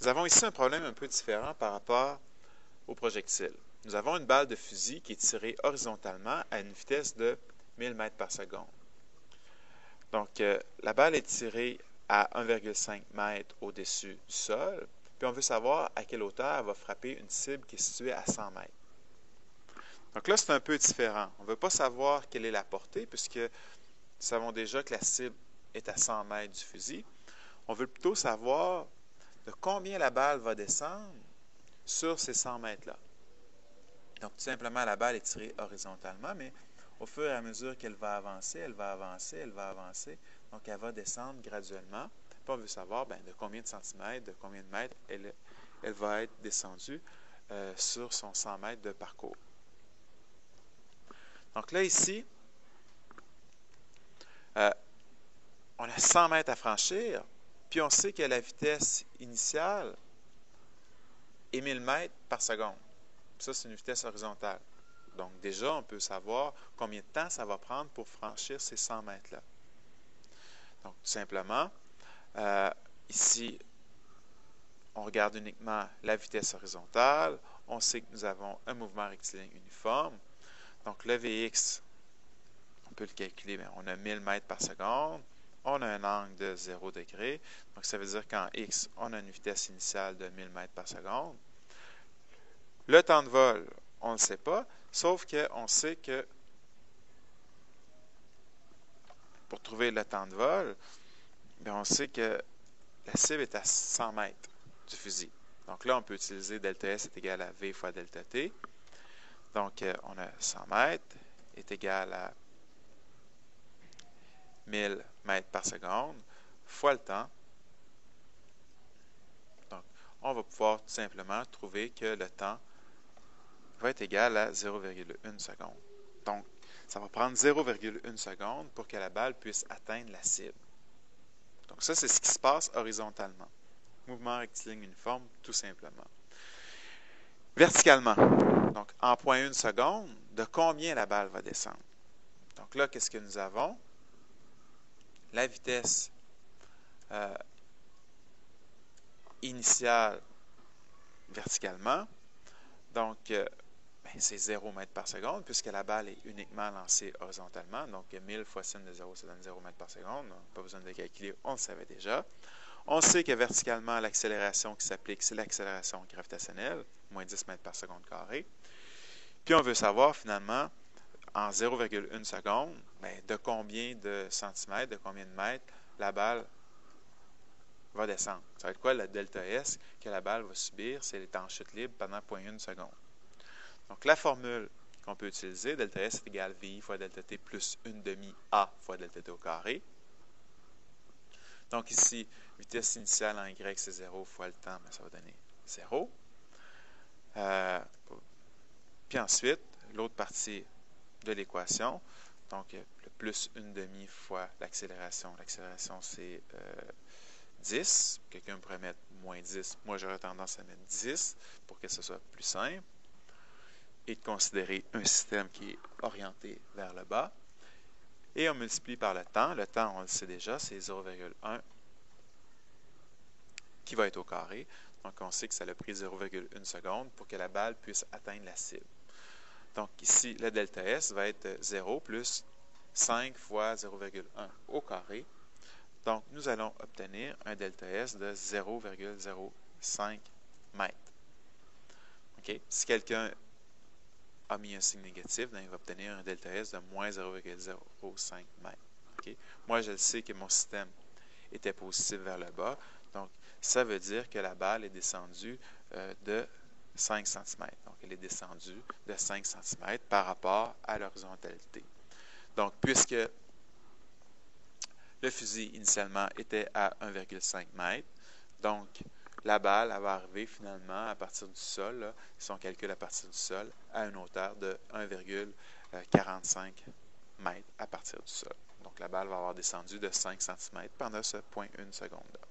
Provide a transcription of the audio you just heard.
Nous avons ici un problème un peu différent par rapport au projectile. Nous avons une balle de fusil qui est tirée horizontalement à une vitesse de 1000 mètres par seconde. Donc, la balle est tirée à 1,5 m au-dessus du sol, puis on veut savoir à quelle hauteur elle va frapper une cible qui est située à 100 mètres. Donc là, c'est un peu différent. On ne veut pas savoir quelle est la portée, puisque nous savons déjà que la cible est à 100 mètres du fusil. On veut plutôt savoir de combien la balle va descendre sur ces 100 mètres-là. Donc, tout simplement, la balle est tirée horizontalement, mais au fur et à mesure qu'elle va avancer, elle va avancer, elle va avancer. Donc, elle va descendre graduellement. Puis, on veut savoir de combien de centimètres, de combien de mètres elle va être descendue sur son 100 mètres de parcours. Donc là, ici, on a 100 mètres à franchir, puis on sait que la vitesse initiale est 1000 mètres par seconde. Ça, c'est une vitesse horizontale. Donc, déjà, on peut savoir combien de temps ça va prendre pour franchir ces 100 mètres-là. Donc, tout simplement, ici, on regarde uniquement la vitesse horizontale. On sait que nous avons un mouvement rectiligne uniforme. Donc, le Vx, on peut le calculer, mais on a 1000 mètres par seconde. On a un angle de 0 degré. Donc, ça veut dire qu'en x, on a une vitesse initiale de 1000 mètres par seconde. Le temps de vol, on ne le sait pas, sauf qu'on sait que pour trouver le temps de vol, on sait que la cible est à 100 mètres du fusil. Donc là, on peut utiliser delta S est égal à V fois delta T. Donc, on a 100 mètres est égal à 1000 mètres par seconde fois le temps. Donc, on va pouvoir tout simplement trouver que le temps va être égal à 0,1 seconde. Donc, ça va prendre 0,1 seconde pour que la balle puisse atteindre la cible. Donc, ça, c'est ce qui se passe horizontalement. Mouvement rectiligne uniforme, tout simplement. Verticalement, donc en 0,1 seconde, de combien la balle va descendre? Donc là, qu'est-ce que nous avons? La vitesse initiale verticalement. Donc, c'est 0 mètre par seconde, puisque la balle est uniquement lancée horizontalement. Donc, 1000 fois sin de 0, ça donne 0 mètre par seconde. Pas besoin de calculer, on le savait déjà. On sait que verticalement, l'accélération qui s'applique, c'est l'accélération gravitationnelle, moins 10 mètres par seconde carré. Puis, on veut savoir, finalement, en 0,1 seconde, de combien de centimètres, de combien de mètres la balle va descendre. Ça va être quoi le delta S que la balle va subir si elle est en chute libre pendant 0,1 seconde? Donc, la formule qu'on peut utiliser, delta S est égal à VI fois delta T plus 1/2 A fois delta T au carré. Donc, ici, vitesse initiale en Y, c'est 0 fois le temps, ça va donner 0. Puis ensuite, l'autre partie de l'équation, donc le plus 1/2 fois l'accélération. L'accélération, c'est 10. Quelqu'un pourrait mettre moins 10. Moi, j'aurais tendance à mettre 10 pour que ce soit plus simple. Et de considérer un système qui est orienté vers le bas. Et on multiplie par le temps. Le temps, on le sait déjà, c'est 0,1 qui va être au carré. Donc, on sait que ça a pris 0,1 seconde pour que la balle puisse atteindre la cible. Donc, ici, le delta S va être 0 plus 5 fois 0,1 au carré. Donc, nous allons obtenir un delta S de 0,05 mètres. Okay? Si quelqu'un a mis un signe négatif, donc il va obtenir un delta S de moins 0,05 mètres. Okay? Moi, je le sais que mon système était positif vers le bas. Donc, ça veut dire que la balle est descendue de 5 cm. Donc, elle est descendue de 5 cm par rapport à l'horizontalité. Donc, puisque le fusil initialement était à 1,5 m, donc la balle va arriver finalement à partir du sol, là, si on calcule à partir du sol, à une hauteur de 1,45 m à partir du sol. Donc, la balle va avoir descendu de 5 cm pendant ce 0,1 seconde-là.